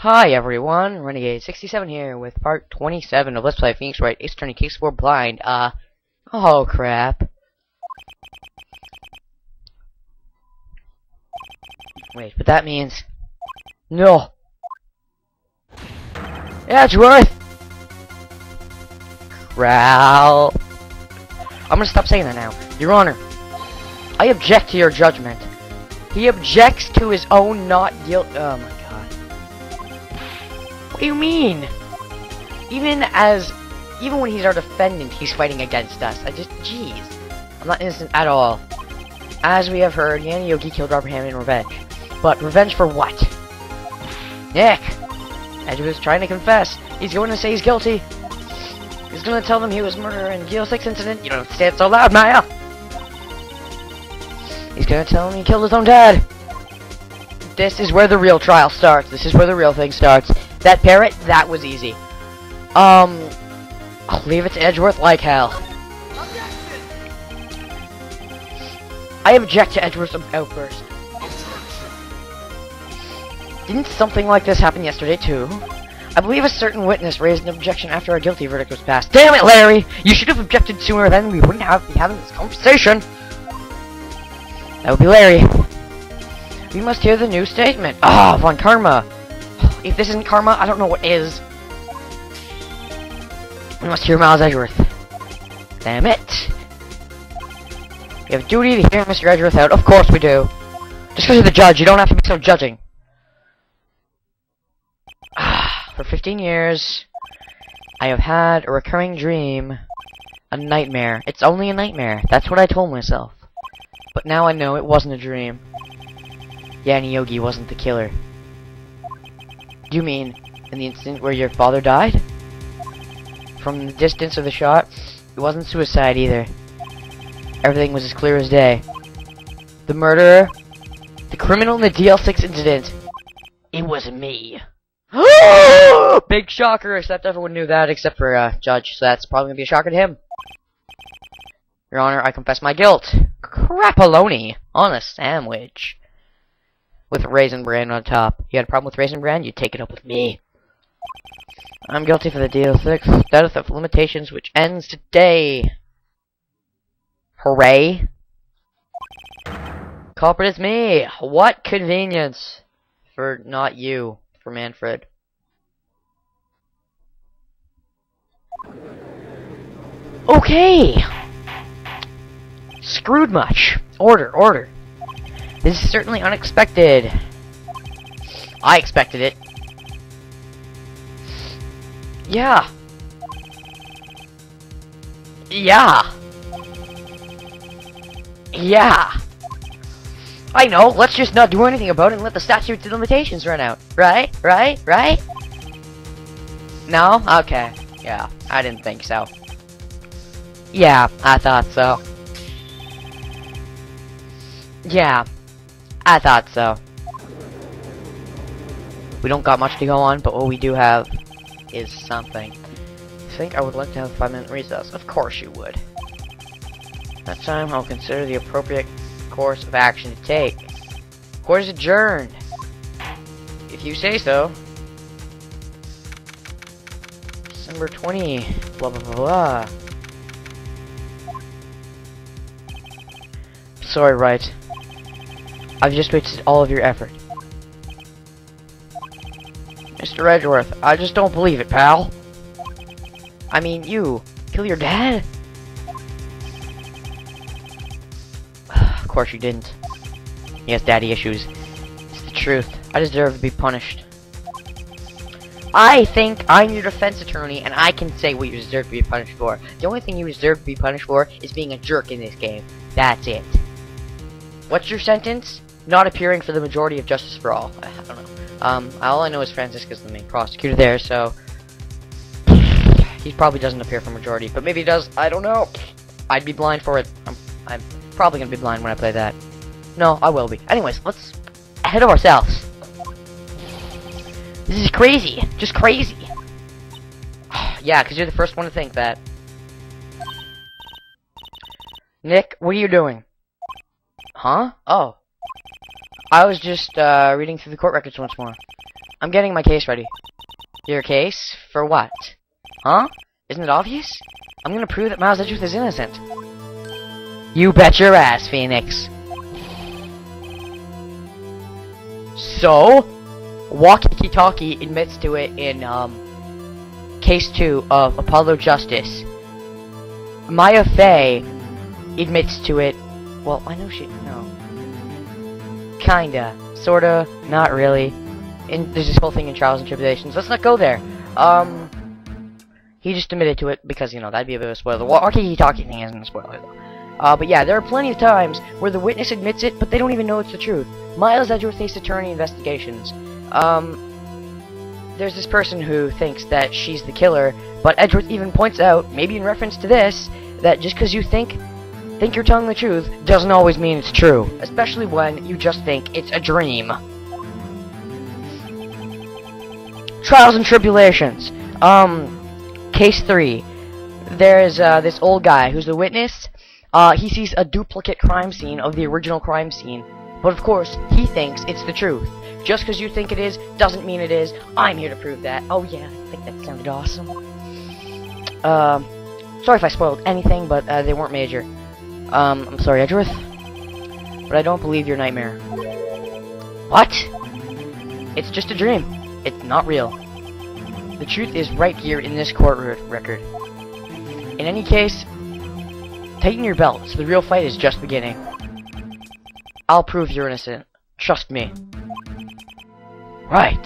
Hi everyone, Renegade67 here with part 27 of Let's Play Phoenix Wright Ace Attorney Case for Blind. Oh crap. Wait, but that means... No! Edgeworth! Growl. I'm gonna stop saying that now. Your Honor, I object to your judgment. He objects to his own not guilt- Oh my god. What do you mean? Even when he's our defendant, he's fighting against us. Jeez. I'm not innocent at all. As we have heard, Yanni Yogi killed Abraham in revenge. But revenge for what? Nick! Edgeworth's trying to confess. He's going to say he's guilty. He's going to tell them he was murderer in the GL6 incident. You don't have to say it so loud, Maya! He's going to tell him he killed his own dad. This is where the real trial starts. This is where the real thing starts. That parrot, that was easy. I'll leave it to Edgeworth like hell. I object to Edgeworth's outburst. Didn't something like this happen yesterday, too? I believe a certain witness raised an objection after our guilty verdict was passed. Damn it, Larry! You should have objected sooner, then we wouldn't be having this conversation. That would be Larry. We must hear the new statement. Ah, Von Karma. If this isn't karma, I don't know what is. We must hear Miles Edgeworth. Damn it. We have a duty to hear Mr. Edgeworth out. Of course we do. Just because you're the judge, you don't have to be so judging. For 15 years, I have had a recurring dream. A nightmare. It's only a nightmare. That's what I told myself. But now I know it wasn't a dream. Yanni Yogi wasn't the killer. You mean, in the incident where your father died? From the distance of the shot, it wasn't suicide either. Everything was as clear as day. The murderer, the criminal in the DL6 incident, it was me. Big shocker, except everyone knew that except for, Judge, so that's probably gonna be a shocker to him. Your Honor, I confess my guilt. Crapaloni on a sandwich. With raisin bran on top. You had a problem with raisin bran? You take it up with me. I'm guilty for the DL6 status of limitations, which ends today. Hooray! Culprit is me. What convenience for not you, for Manfred. Okay. Screwed much. Order, order. This is certainly unexpected. I expected it. Yeah. Yeah. Yeah. I know, let's just not do anything about it and let the statute of limitations run out. Right? Right? Right? No? Okay. Yeah, I didn't think so. Yeah, I thought so. Yeah. I thought so. We don't got much to go on, but what we do have is something. I think I would like to have a 5-minute recess. Of course you would. That time I'll consider the appropriate course of action to take. Court is adjourned. If you say so. December 20. Blah blah blah blah. Sorry, Wright. I've just wasted all of your effort. Mr. Edgeworth, I just don't believe it, pal. I mean, you kill your dad? Of course you didn't. He has daddy issues. It's the truth. I deserve to be punished. I think I'm your defense attorney, and I can say what you deserve to be punished for. The only thing you deserve to be punished for is being a jerk in this game. That's it. What's your sentence? Not appearing for the majority of Justice for All. I don't know. All I know is Francisca's the main prosecutor there, so... he probably doesn't appear for majority, but maybe he does. I don't know. I'd be blind for it. I'm probably gonna be blind when I play that. No, I will be. Anyways, let's... ahead of ourselves. This is crazy. Just crazy. Yeah, because you're the first one to think that. Nick, what are you doing? Huh? Oh. I was just reading through the court records once more. I'm getting my case ready. Your case? For what? Huh? Isn't it obvious? I'm gonna prove that Miles Edgeworth is innocent. You bet your ass, Phoenix. So, Walkie-Talkie admits to it in, Case 2 of Apollo Justice. Maya Fey admits to it. Well, I know no. Kinda. Sorta. Not really. And there's this whole thing in Trials and Tribulations. Let's not go there. He just admitted to it because, you know, that'd be a bit of a spoiler. The walkie-talkie thing isn't a spoiler, though. But yeah, there are plenty of times where the witness admits it, but they don't even know it's the truth. Miles Edgeworth faced attorney investigations. There's this person who thinks that she's the killer, but Edgeworth even points out, maybe in reference to this, that just because you think you're telling the truth doesn't always mean it's true, especially when you just think it's a dream. Trials and Tribulations. Case 3. There's this old guy who's a witness. He sees a duplicate crime scene of the original crime scene, but of course, he thinks it's the truth. Just because you think it is, doesn't mean it is. I'm here to prove that. Oh yeah, I think that sounded awesome. Sorry if I spoiled anything, but they weren't major. I'm sorry, Edgeworth, but I don't believe your nightmare. What? It's just a dream. It's not real. The truth is right here in this court record. In any case, tighten your belts. The real fight is just beginning. I'll prove you're innocent. Trust me. Right.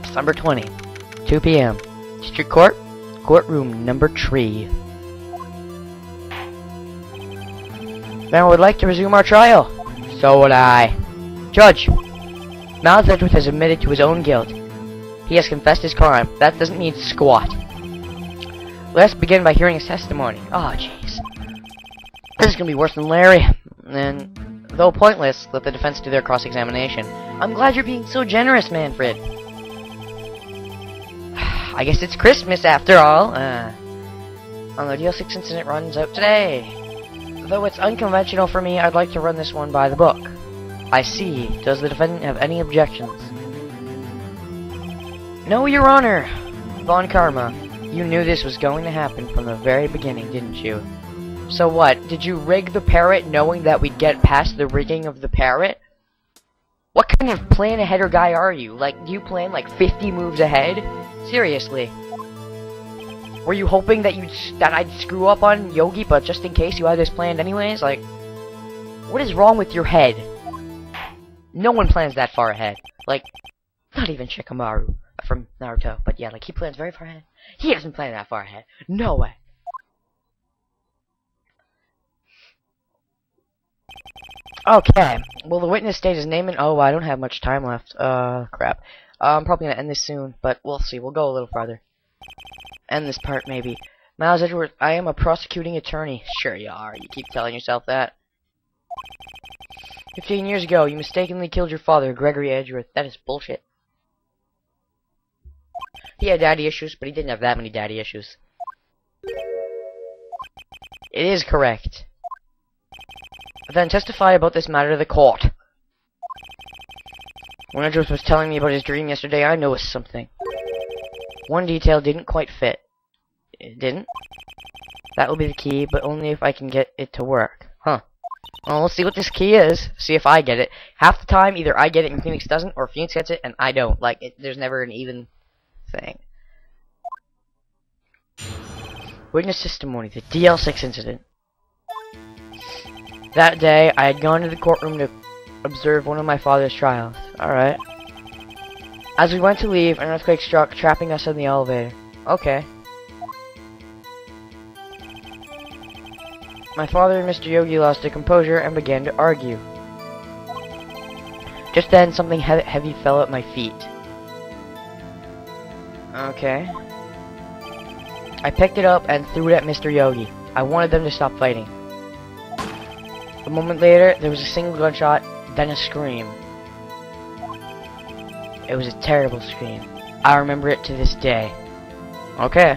December 20, 2 p.m. District Court, courtroom number 3. Then I would like to resume our trial. So would I. Judge, Miles Edgeworth has admitted to his own guilt. He has confessed his crime. That doesn't mean squat. Let's begin by hearing his testimony. Oh, jeez. This is gonna be worse than Larry. And, though pointless, let the defense do their cross-examination. I'm glad you're being so generous, Manfred. I guess it's Christmas after all. On the DL6 incident runs out today. Though it's unconventional for me, I'd like to run this one by the book. I see. Does the defendant have any objections? No, Your Honor. Von Karma, you knew this was going to happen from the very beginning, didn't you? So what? Did you rig the parrot knowing that we'd get past the rigging of the parrot? What kind of plan-aheader guy are you? Like, do you plan like 50 moves ahead? Seriously. Were you hoping that I'd screw up on Yogi, but just in case you had this planned anyways? Like, what is wrong with your head? No one plans that far ahead. Like, not even Shikamaru from Naruto. But yeah, like, he plans very far ahead. He doesn't plan that far ahead. No way. Okay. Will the witness state his name and... Oh, I don't have much time left. Crap. I'm probably gonna end this soon, but we'll see. We'll go a little farther. End this part, maybe. Miles Edgeworth, I am a prosecuting attorney. Sure you are. You keep telling yourself that. 15 years ago, you mistakenly killed your father, Gregory Edgeworth. That is bullshit. He had daddy issues, but he didn't have that many daddy issues. It is correct. Then testify about this matter to the court. When Edgeworth was telling me about his dream yesterday, I noticed something. One detail didn't quite fit. It didn't? That will be the key, but only if I can get it to work. Huh. Well, we'll see what this key is. See if I get it. Half the time, either I get it and Phoenix doesn't, or Phoenix gets it and I don't. Like, there's never an even thing. Witness testimony, the DL6 incident. That day, I had gone to the courtroom to observe one of my father's trials. Alright. As we went to leave, an earthquake struck, trapping us in the elevator. Okay. My father and Mr. Yogi lost their composure and began to argue. Just then, something heavy fell at my feet. Okay. I picked it up and threw it at Mr. Yogi. I wanted them to stop fighting. A moment later, there was a single gunshot, then a scream. It was a terrible scream. I remember it to this day. Okay.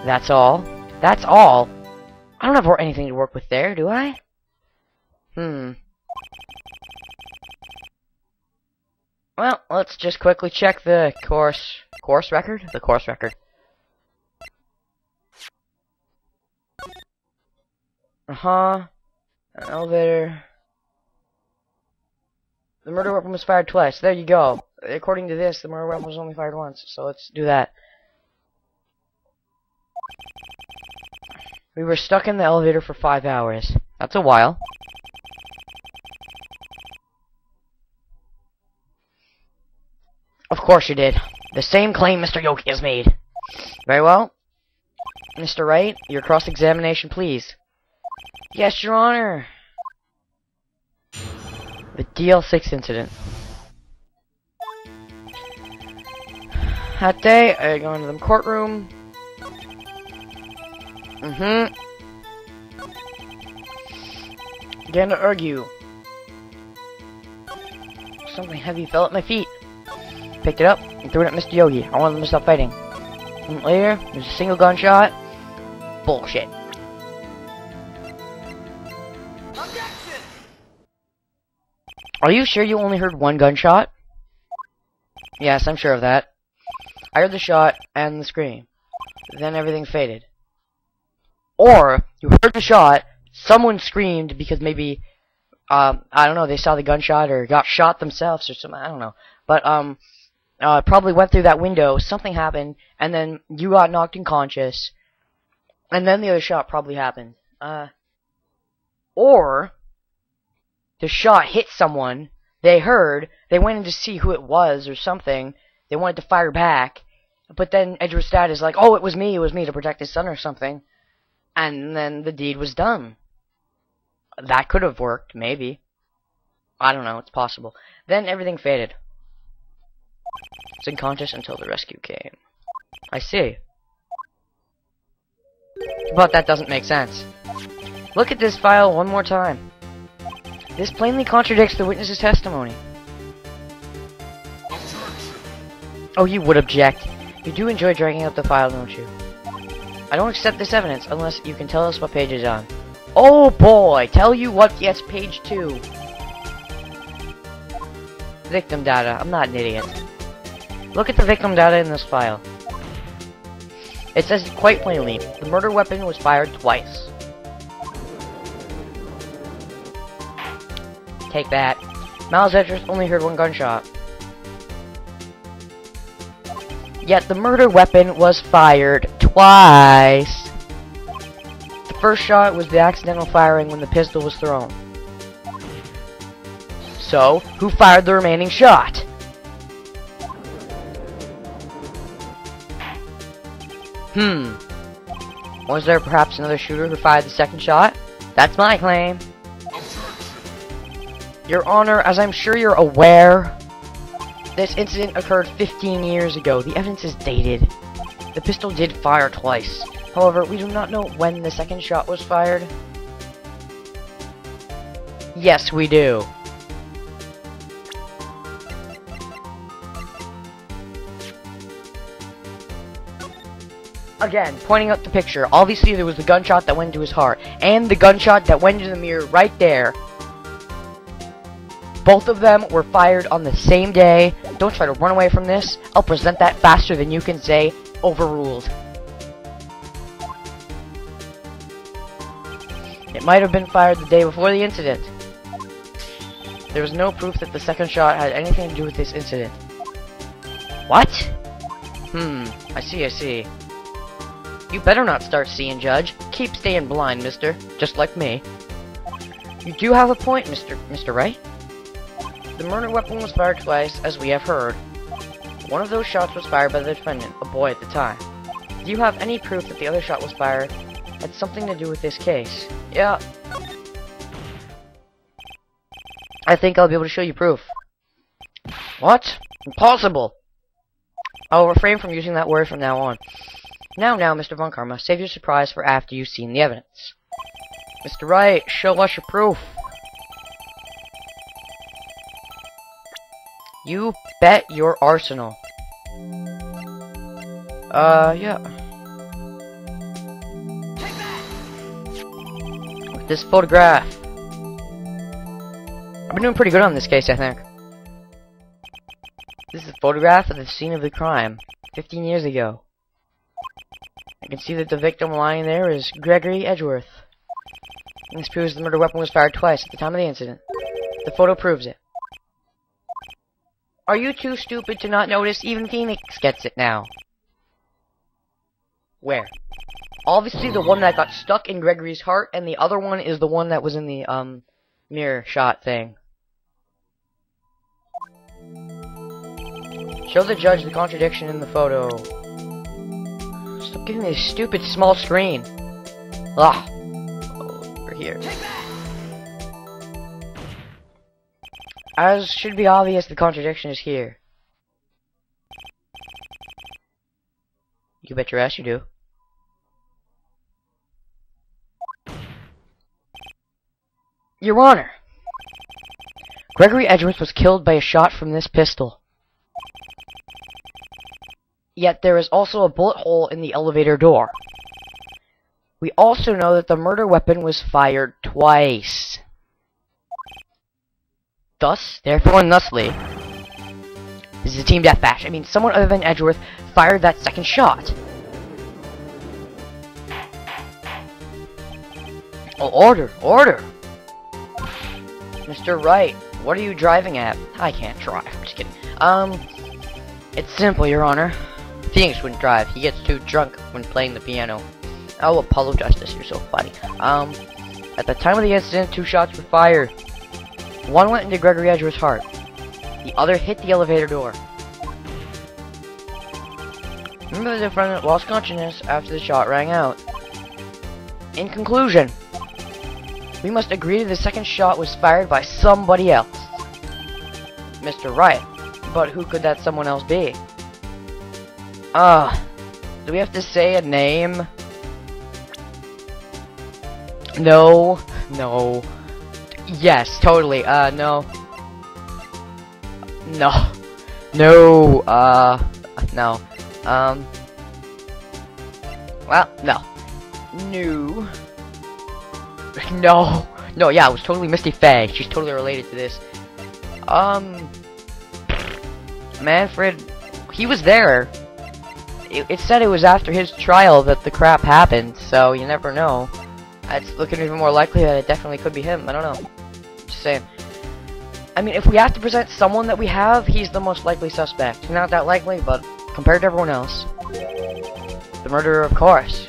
That's all? That's all? I don't have anything to work with there, do I? Well, let's just quickly check the course record? The course record. An elevator. The murder weapon was fired twice. There you go. According to this, the murder weapon was only fired once, so let's do that. We were stuck in the elevator for 5 hours. That's a while. Of course you did. The same claim Mr. Yoki has made. Very well. Mr. Wright, your cross-examination, please. Yes, Your Honor. The DL6 incident. That day, I go into the courtroom. Began to argue. Something heavy fell at my feet. Picked it up and threw it at Mr. Yogi. I wanted them to stop fighting. A minute later, there's a single gunshot. Bullshit. Objection! Are you sure you only heard one gunshot? Yes, I'm sure of that. I heard the shot and the scream. Then everything faded. Or, you heard the shot, someone screamed because maybe, I don't know, they saw the gunshot or got shot themselves or something, I don't know. But, probably went through that window, something happened, and then you got knocked unconscious, and then the other shot probably happened. Or, the shot hit someone, they heard, they went in to see who it was or something, they wanted to fire back, but then Edward's dad is like, oh, it was me, to protect his son or something, and then the deed was done. That could have worked, maybe. I don't know, it's possible. Then everything faded. It's unconscious until the rescue came. I see. But that doesn't make sense. Look at this file one more time. This plainly contradicts the witness's testimony. Oh, you would object. You do enjoy dragging up the file, don't you? I don't accept this evidence unless you can tell us what page it's on. Oh boy! Tell you what, yes, page 2. Victim data. I'm not an idiot. Look at the victim data in this file. It says quite plainly, the murder weapon was fired twice. Take that. Malzedrus only heard one gunshot. Yet the murder weapon was fired twice. The first shot was the accidental firing when the pistol was thrown. So, who fired the remaining shot? Was there perhaps another shooter who fired the second shot? That's my claim. Your Honor, as I'm sure you're aware, this incident occurred 15 years ago. The evidence is dated. The pistol did fire twice. However, we do not know when the second shot was fired. Yes, we do. Again, pointing out the picture. Obviously, there was the gunshot that went into his heart, and the gunshot that went into the mirror right there. Both of them were fired on the same day. Don't try to run away from this. I'll present that faster than you can say overruled. It might have been fired the day before the incident. There was no proof that the second shot had anything to do with this incident. What? I see. You better not start seeing, Judge. Keep staying blind, mister. Just like me. You do have a point, Mr. Wright. The murder weapon was fired twice, as we have heard. One of those shots was fired by the defendant, a boy at the time. Do you have any proof that the other shot was fired had something to do with this case? Yeah. I think I'll be able to show you proof. What? Impossible! I'll refrain from using that word from now on. Now, Mr. Von Karma, save your surprise for after you've seen the evidence. Mr. Wright, show us your proof. You bet your arsenal. Yeah. Take that! This photograph. I've been doing pretty good on this case, I think. This is a photograph of the scene of the crime, 15 years ago. I can see that the victim lying there is Gregory Edgeworth. And this proves the murder weapon was fired twice at the time of the incident. The photo proves it. Are you too stupid to not notice? Even Phoenix gets it now. Where? Obviously the one that got stuck in Gregory's heart, and the other one is the one that was in the, mirror shot thing. Show the judge the contradiction in the photo. Stop giving me this stupid small screen. Ah. Over here. As should be obvious, the contradiction is here. You bet your ass you do. Your Honor, Gregory Edgeworth was killed by a shot from this pistol. Yet there is also a bullet hole in the elevator door. We also know that the murder weapon was fired twice. Thus, therefore, and thusly, this is a team deathmatch. I mean, someone other than Edgeworth fired that second shot. Oh, order! Order! Mr. Wright, what are you driving at? I can't drive. I'm just kidding. It's simple, Your Honor. Phoenix wouldn't drive. He gets too drunk when playing the piano. I'll apologize to you're so funny. At the time of the incident, 2 shots were fired. One went into Gregory Edgeworth's heart. The other hit the elevator door. Remember, the defendant lost consciousness after the shot rang out. In conclusion, we must agree that the second shot was fired by somebody else. Mr. Wright. But who could that someone else be? Do we have to say a name? No. No. Yes, totally. No. No. No. No. Well, no. No. No. No, yeah, it was totally Misty Faye. She's totally related to this. Manfred, he was there. It said it was after his trial that the crap happened, so you never know. It's looking even more likely that it definitely could be him. I don't know. Just saying. I mean, if we have to present someone that we have, he's the most likely suspect. Not that likely, but compared to everyone else. The murderer, of course.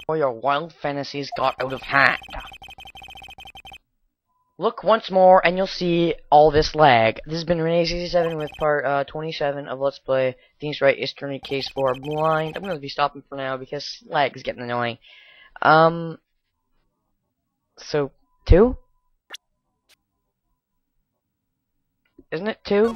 Or your wild fantasies got out of hand. Look once more, and you'll see all this lag. This has been Renee67 with part 27 of Let's Play Things Right History Case 4 Blind. I'm going to be stopping for now because lag is getting annoying. So, 2? Isn't it 2?